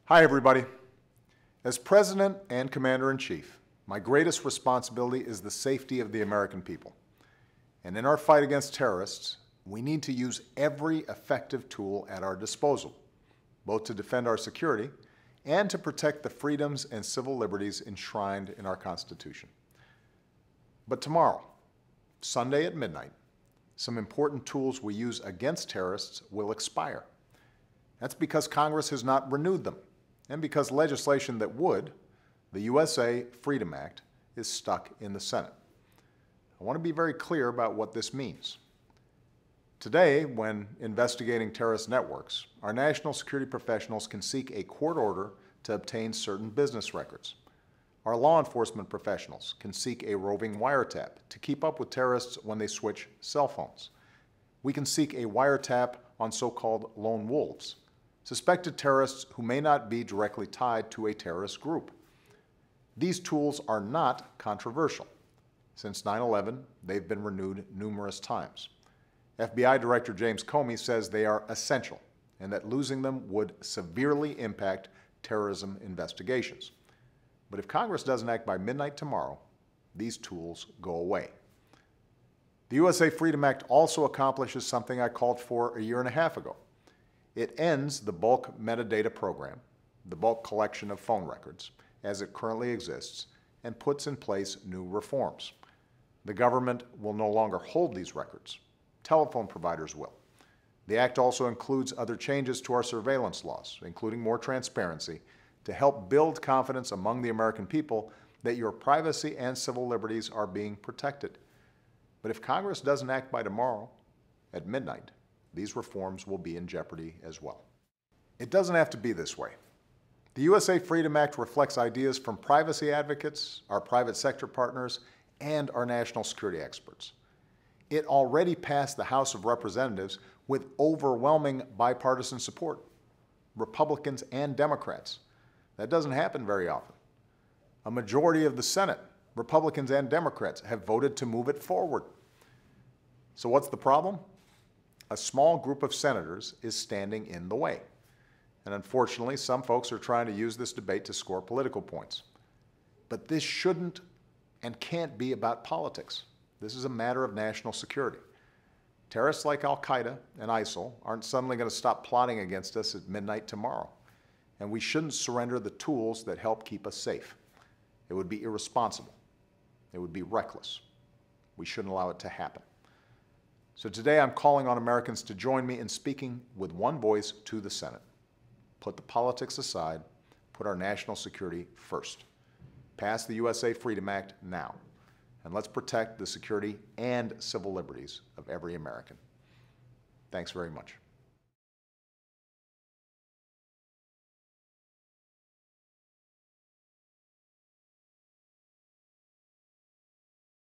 Hi, everybody. As President and Commander-in-Chief, my greatest responsibility is the safety of the American people. And in our fight against terrorists, we need to use every effective tool at our disposal, both to defend our security and to protect the freedoms and civil liberties enshrined in our Constitution. But tomorrow, Sunday at midnight, some important tools we use against terrorists will expire. That's because Congress has not renewed them, and because legislation that would, the USA Freedom Act, is stuck in the Senate. I want to be very clear about what this means. Today, when investigating terrorist networks, our national security professionals can seek a court order to obtain certain business records. Our law enforcement professionals can seek a roving wiretap to keep up with terrorists when they switch cell phones. We can seek a wiretap on so-called lone wolves, suspected terrorists who may not be directly tied to a terrorist group. These tools are not controversial. Since 9/11, they've been renewed numerous times. FBI Director James Comey says they are essential and that losing them would severely impact terrorism investigations. But if Congress doesn't act by midnight tomorrow, these tools go away. The USA Freedom Act also accomplishes something I called for a year and a half ago. It ends the bulk metadata program, the bulk collection of phone records, as it currently exists, and puts in place new reforms. The government will no longer hold these records. Telephone providers will. The Act also includes other changes to our surveillance laws, including more transparency, to help build confidence among the American people that your privacy and civil liberties are being protected. But if Congress doesn't act by tomorrow, at midnight, these reforms will be in jeopardy as well. It doesn't have to be this way. The USA Freedom Act reflects ideas from privacy advocates, our private sector partners, and our national security experts. It already passed the House of Representatives with overwhelming bipartisan support, Republicans and Democrats. That doesn't happen very often. A majority of the Senate, Republicans and Democrats, have voted to move it forward. So what's the problem? A small group of senators is standing in the way. And unfortunately, some folks are trying to use this debate to score political points. But this shouldn't and can't be about politics. This is a matter of national security. Terrorists like Al-Qaeda and ISIL aren't suddenly going to stop plotting against us at midnight tomorrow. And we shouldn't surrender the tools that help keep us safe. It would be irresponsible. It would be reckless. We shouldn't allow it to happen. So today I'm calling on Americans to join me in speaking with one voice to the Senate. Put the politics aside, put our national security first. Pass the USA Freedom Act now, and let's protect the security and civil liberties of every American. Thanks very much.